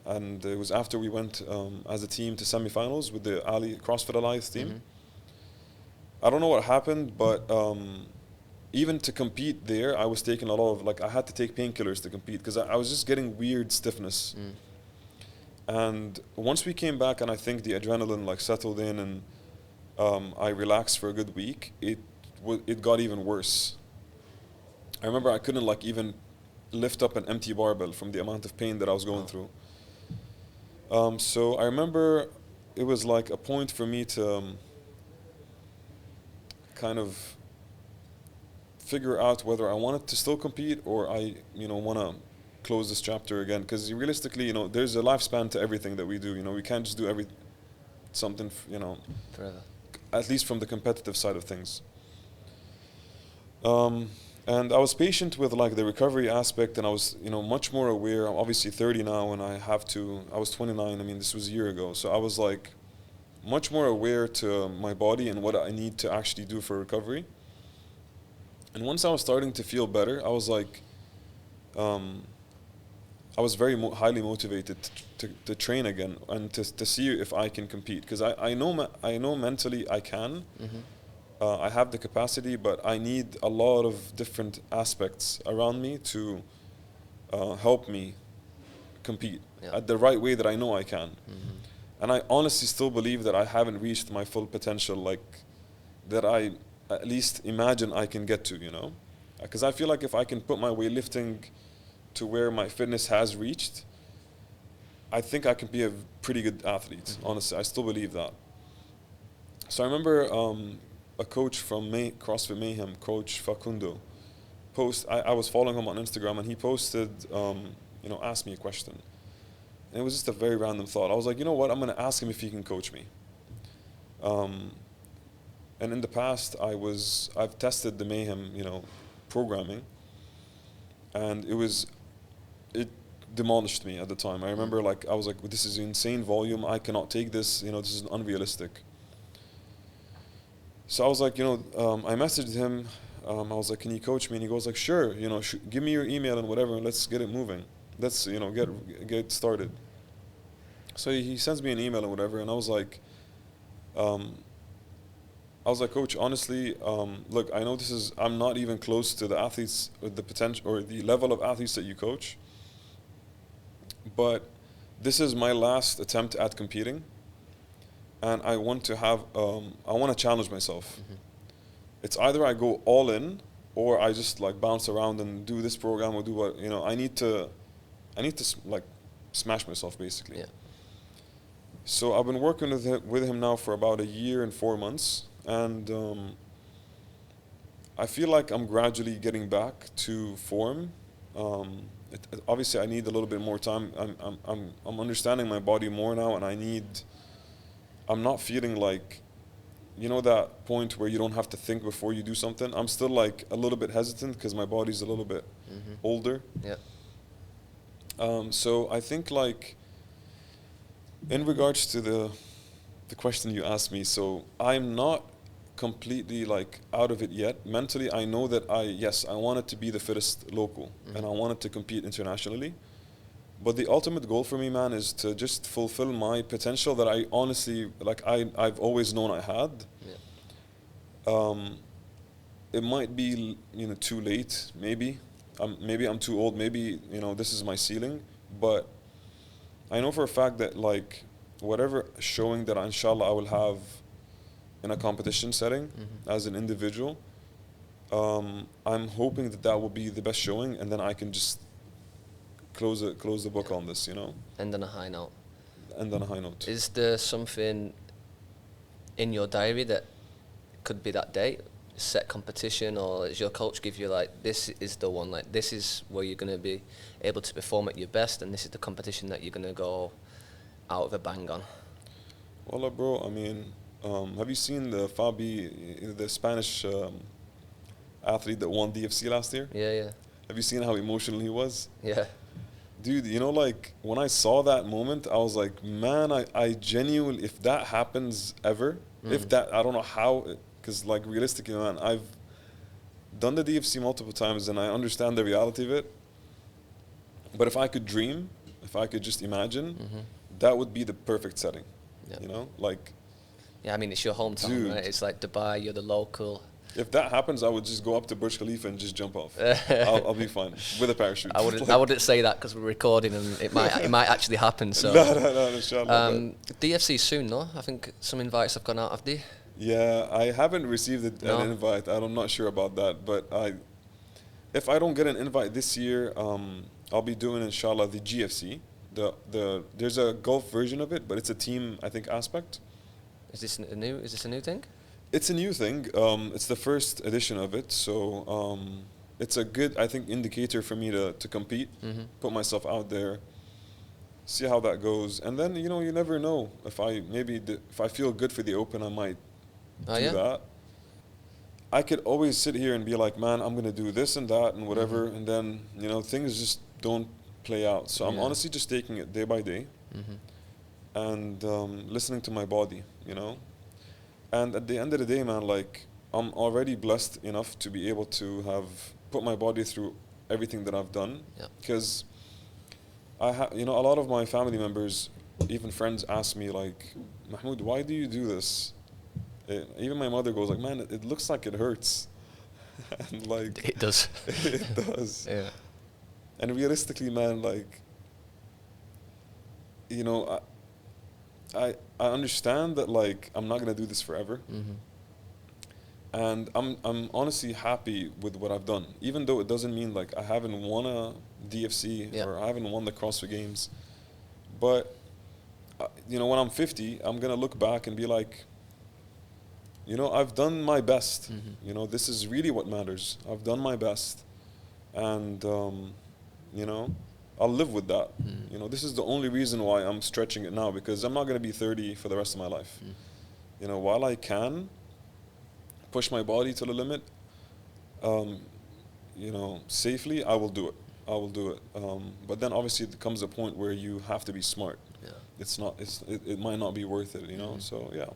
And it was after we went as a team to semifinals with the CrossFit Alliance team. I don't know what happened, but even to compete there, I was taking a lot of, like, I had to take painkillers to compete because I was just getting weird stiffness. And once we came back and I think the adrenaline like settled in and I relaxed for a good week, it got even worse. I remember I couldn't like even lift up an empty barbell from the amount of pain that I was going through. So I remember it was like a point for me to kind of figure out whether I wanted to still compete or I, want to close this chapter again. Because realistically, there's a lifespan to everything that we do. We can't just do something, forever. At least from the competitive side of things. And I was patient with like the recovery aspect, and I was, much more aware. I'm obviously 30 now, and I was 29. I mean, this was a year ago. So I was like much more aware to my body and what I need to actually do for recovery. And once I was starting to feel better, I was like, I was very highly motivated to train again and to see if I can compete, because I know mentally I can. I have the capacity, but I need a lot of different aspects around me to help me compete at the right way that I know I can. And I honestly still believe that I haven't reached my full potential, like that I at least imagine I can get to, because I feel like if I can put my weightlifting to where my fitness has reached, I think I can be a pretty good athlete. Honestly, I still believe that. So I remember a coach from CrossFit Mayhem, Coach Facundo, I was following him on Instagram, and he posted, asked me a question. And it was just a very random thought. I was like, you know what, I'm going to ask him if he can coach me. And in the past, I've tested the Mayhem, programming, and it demolished me at the time. I remember I was like, this is insane volume. I cannot take this. This is unrealistic. So I was like, I messaged him. I was like, can you coach me? And he goes like, sure. Give me your email and whatever, and let's get it moving. Let's get started. So he sends me an email and whatever, and I was like, I was like, Coach, honestly, look, I know I'm not even close to the athletes, or the potential, or the level of athletes that you coach, but this is my last attempt at competing, and I want to challenge myself. It's either I go all in, or I just like bounce around and do this program or do what, I need to like smash myself basically. Yeah. So I've been working with him now for about a year and 4 months, and I feel like I'm gradually getting back to form. Obviously, I need a little bit more time. I'm understanding my body more now, and I'm not feeling like, that point where you don't have to think before you do something. I'm still like a little bit hesitant because my body's a little bit older. Yeah. So I think like, in regards to the question you asked me, so I'm not completely like out of it yet. Mentally, I know that I wanted to be the fittest local, and I wanted to compete internationally. But the ultimate goal for me, man, is to just fulfill my potential that I honestly, like I've always known I had. Yeah. It might be, too late, maybe. Maybe I'm too old, maybe, this is my ceiling. But I know for a fact that like whatever showing that inshallah I will have in a competition setting as an individual, I'm hoping that will be the best showing, and then I can just close the book on this, End on a high note. End on a high note. Is there something in your diary that could be that date, set competition, or does your coach give you like, this is the one, like this is where you're going to be able to perform at your best, and this is the competition that you're going to go out of a bang on? Well, bro, I mean, have you seen the Spanish athlete that won DFC last year? Yeah. Have you seen how emotional he was? Yeah. Dude, like when I saw that moment, I was like, man, I genuinely, if that happens ever, if that, I don't know how, because like realistically, man, I've done the DFC multiple times and I understand the reality of it. But if I could dream, if I could just imagine, that would be the perfect setting. Yeah. Like. Yeah, I mean, it's your hometown, Dude. right? It's like Dubai, you're the local. If that happens, I would just go up to Burj Khalifa and just jump off. I'll be fine with a parachute. I wouldn't say that because we're recording and it might actually happen. So no, inshallah. DFC soon, no? I think some invites have gone out, have they? Yeah, I haven't received an invite. I'm not sure about that, but if I don't get an invite this year, I'll be doing inshallah the GFC. There's a golf version of it, but it's a team, I think, aspect. Is this a new thing? It's a new thing. It's the first edition of it, so it's a good, I think, indicator for me to compete, put myself out there, see how that goes, and then you never know. If I feel good for the Open, I might do that. I could always sit here and be like, man, I'm gonna do this and that and whatever, and then things just don't play out. So I'm honestly just taking it day by day, and listening to my body, And at the end of the day, man, like I'm already blessed enough to be able to have put my body through everything that I've done. Because a lot of my family members, even friends, ask me like, Mahmood, why do you do this? Even my mother goes like, man, it looks like it hurts. And like it does. It does. Yeah. And realistically, man, like, I understand that like I'm not gonna do this forever, and I'm honestly happy with what I've done, even though it doesn't mean like I haven't won a DFC or I haven't won the CrossFit Games. But when I'm 50, I'm gonna look back and be like, I've done my best. This is really what matters. I've done my best, and I'll live with that. This is the only reason why I'm stretching it now, because I'm not going to be 30 for the rest of my life. While I can push my body to the limit, safely, I will do it. But then obviously there comes a point where you have to be smart. Yeah. It might not be worth it, so yeah.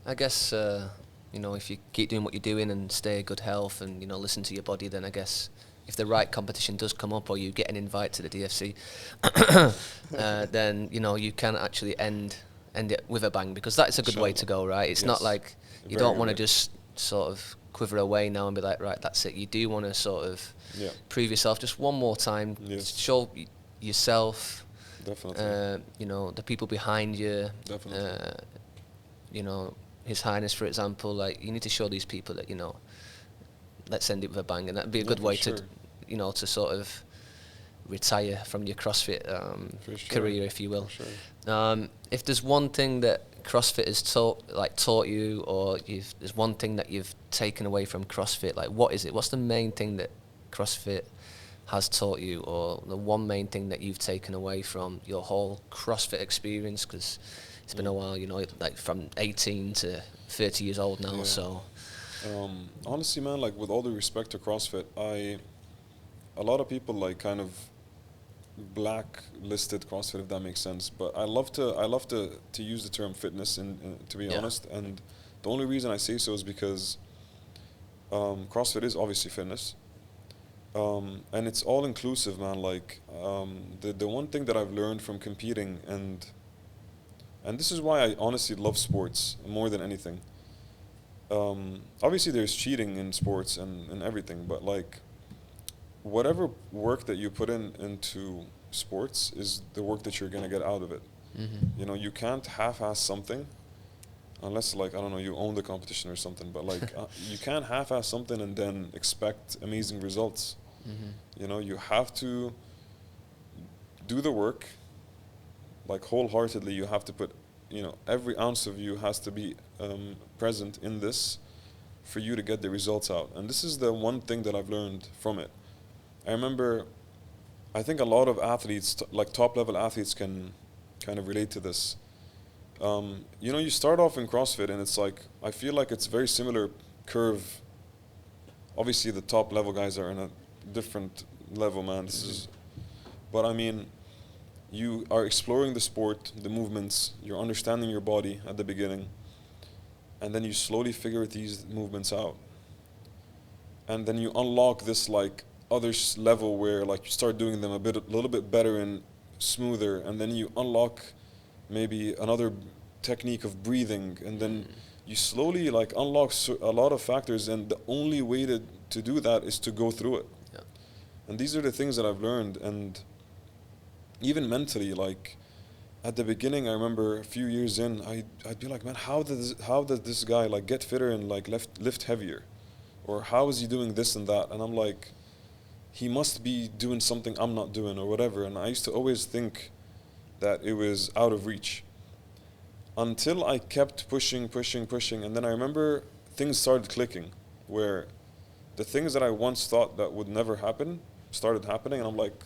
I guess, if you keep doing what you're doing and stay in good health and, listen to your body, then I guess if the right competition does come up or you get an invite to the DFC, then, you can actually end end it with a bang, because that's a good way to go, right? It's not like you don't want to just sort of quiver away now and be like, right, that's it. You do want to sort of prove yourself just one more time, show yourself, you know, the people behind you, you know, His Highness, for example. Like, you need to show these people that, you know, let's end it with a bang, and that'd be a good way to, you know, to sort of retire from your CrossFit career, if you will. If there's one thing that CrossFit has taught you, or there's one thing that you've taken away from CrossFit, like, what is it? What's the main thing that CrossFit has taught you, or the one main thing that you've taken away from your whole CrossFit experience? Because it's been a while, you know, like from 18 to 30 years old now. So honestly, man, like, with all due respect to CrossFit, a lot of people like kind of blacklisted CrossFit, if that makes sense. But I love to use the term fitness, to be honest. And the only reason I say so is because CrossFit is obviously fitness, and it's all inclusive, man. Like, the one thing that I've learned from competing, and this is why I honestly love sports more than anything. Obviously, there's cheating in sports and everything, but like, whatever work that you put into sports is the work that you're gonna get out of it. You know, you can't half-ass something unless, like, I don't know, you own the competition or something. But like, you can't half-ass something and then expect amazing results. You know, you have to do the work, like, wholeheartedly. You have to put, you know, every ounce of you has to be present in this for you to get the results out. And this is the one thing that I've learned from it. I remember, I think a lot of athletes, like top-level athletes, can kind of relate to this. You know, you start off in CrossFit, and it's like, I feel like it's very similar curve. Obviously, the top-level guys are in a different level, man. But I mean, you are exploring the sport, the movements, you're understanding your body at the beginning, and then you slowly figure these movements out. And then you unlock this, like, other level where, like, you start doing them a little bit better and smoother, and then you unlock maybe another technique of breathing, and then you slowly, like, unlock a lot of factors, and the only way to do that is to go through it. And these are the things that I've learned. And even mentally, like, at the beginning, I remember a few years in, I'd be like, man, how does this guy, like, get fitter and, like, lift heavier, or how is he doing this and that? And I'm like, he must be doing something I'm not doing, or whatever. And I used to always think that it was out of reach, until I kept pushing. And then I remember things started clicking, where the things that I once thought that would never happen started happening. And I'm like,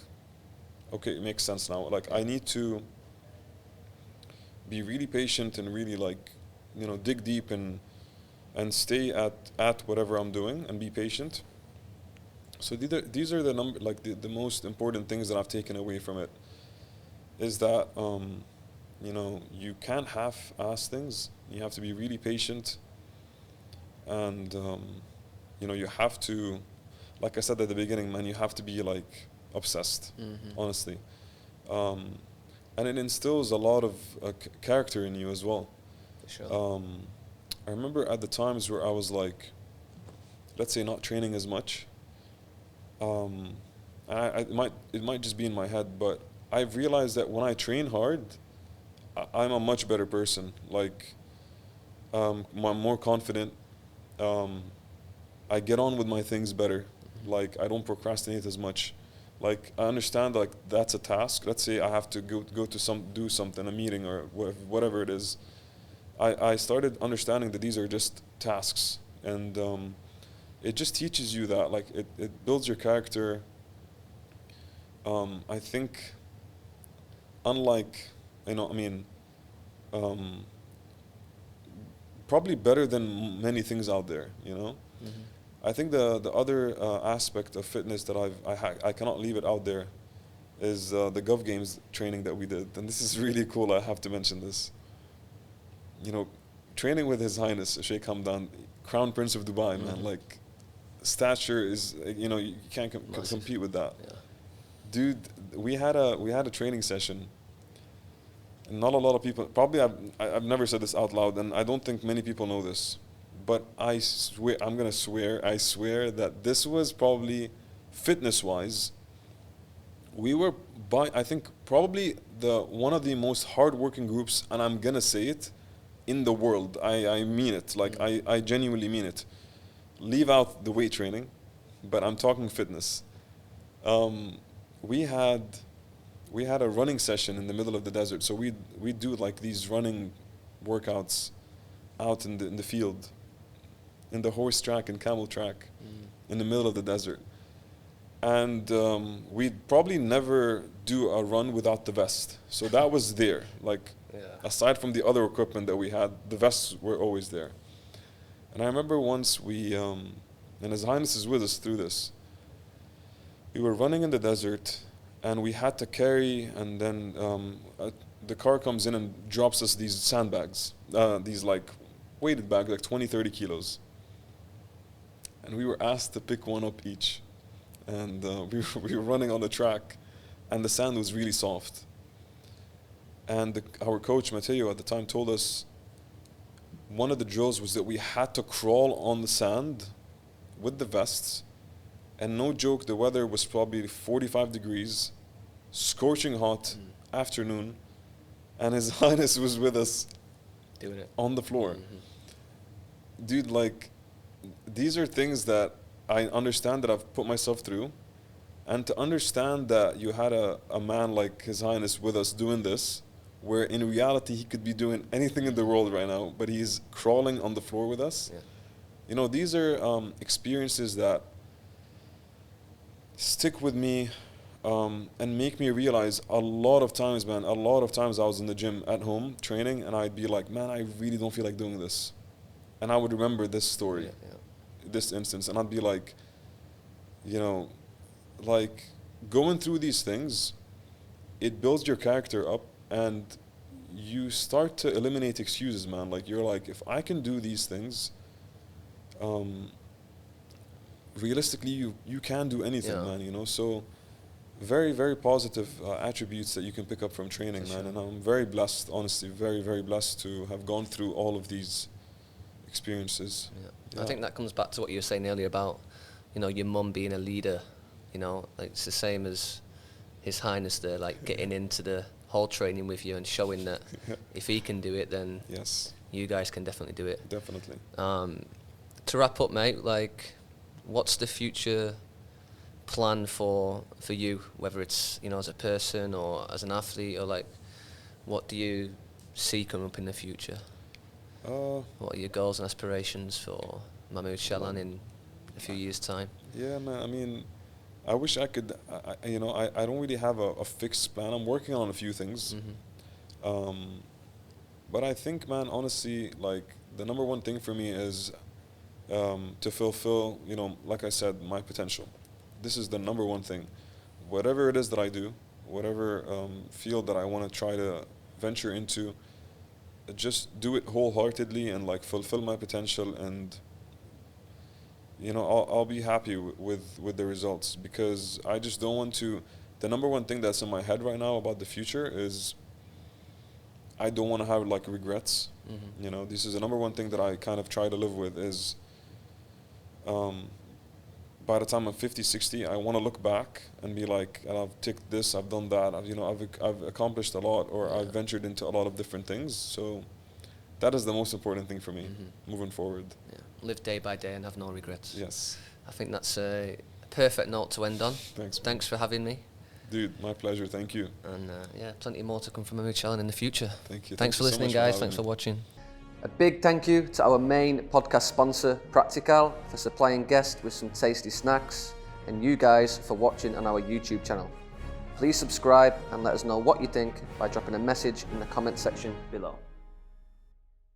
okay, it makes sense now. Like, I need to be really patient and really, like, you know, dig deep and stay at whatever I'm doing and be patient. So these are the most important things that I've taken away from it, is that you know, you can't half-ass things. You have to be really patient, and you know, you have to, like I said at the beginning, man, you have to be, like, obsessed, honestly, and it instills a lot of character in you as well. Sure. I remember at the times where I was, like, let's say, not training as much. It might just be in my head, but I've realized that when I train hard, I'm a much better person. Like, I'm more confident. I get on with my things better. Like, I don't procrastinate as much. Like, I understand, like, that's a task. Let's say I have to go to do something, a meeting or whatever it is. I started understanding that these are just tasks, and it just teaches you that, like, it builds your character. I think, unlike, you know, I mean, probably better than many things out there, you know. I think the other aspect of fitness that I cannot leave it out there is the Gov Games training that we did, and this is really cool. I have to mention this. You know, training with His Highness Sheikh Hamdan, Crown Prince of Dubai, man. Like, stature is, you know, you can't compete with that. Dude, we had a training session, not a lot of people, probably I've never said this out loud, and I don't think many people know this, but I swear, I swear that this was probably, fitness-wise, we were I think probably one of the most hard-working groups, and I'm gonna say it, in the world. I mean it, like I genuinely mean it. Leave out the weight training, but I'm talking fitness. We had a running session in the middle of the desert, so we do like these running workouts out in the field, in the horse track and camel track, in the middle of the desert. And we'd probably never do a run without the vest. So that was there. Like, aside from the other equipment that we had, the vests were always there. And I remember once and His Highness is with us through this, we were running in the desert, and we had to carry, and then the car comes in and drops us these sandbags, these like weighted bags, like 20, 30 kilos. And we were asked to pick one up each. And we were running on the track, and the sand was really soft. And our coach, Matteo, at the time told us one of the drills was that we had to crawl on the sand with the vests. And no joke, the weather was probably 45 degrees, scorching hot afternoon, and His Highness was with us doing it on the floor. Dude, like, these are things that I understand that I've put myself through, and to understand that you had a man like His Highness with us doing this, where in reality he could be doing anything in the world right now, but he's crawling on the floor with us. You know, these are experiences that stick with me and make me realize a lot of times I was in the gym at home training, and I'd be like, man, I really don't feel like doing this. And I would remember this story, this instance, and I'd be like, you know, like, going through these things, it builds your character up, and you start to eliminate excuses, man. Like, you're like, if I can do these things, realistically, you can do anything, man, you know. So very, very positive attributes that you can pick up from training, man. And I'm very blessed, honestly, very, very blessed to have gone through all of these experiences. I think that comes back to what you were saying earlier about, you know, your mum being a leader. You know, like, it's the same as His Highness there, like getting into the whole training with you and showing that if he can do it, then you guys can definitely do it. Definitely. To wrap up, mate, like, what's the future plan for you, whether it's, you know, as a person or as an athlete, or like, what do you see coming up in the future? What are your goals and aspirations for Mahmood Shalan in a few years' time? Yeah, man, I mean, I wish I could, you know, I don't really have a fixed plan. I'm working on a few things. But I think, man, honestly, like, the number one thing for me is to fulfill, you know, like I said, my potential. This is the number one thing. Whatever it is that I do, whatever field that I want to try to venture into, just do it wholeheartedly and, like, fulfill my potential, and, you know, I'll be happy with the results, because I just don't want to. The number one thing that's in my head right now about the future is I don't want to have, like, regrets. You know, this is the number one thing that I kind of try to live with is, by the time I'm 50, 60, I want to look back and be like, I've ticked this, I've done that, I've accomplished a lot, or I've ventured into a lot of different things. So that is the most important thing for me moving forward. Live day by day and have no regrets. Yes. I think that's a perfect note to end on. Thanks for having me. Dude, my pleasure. Thank you. And plenty more to come from Mahmood Shalan in the future. Thank you. Thanks for listening, guys. Thanks for watching. A big thank you to our main podcast sponsor, Practical, for supplying guests with some tasty snacks, and you guys for watching on our YouTube channel. Please subscribe and let us know what you think by dropping a message in the comment section below.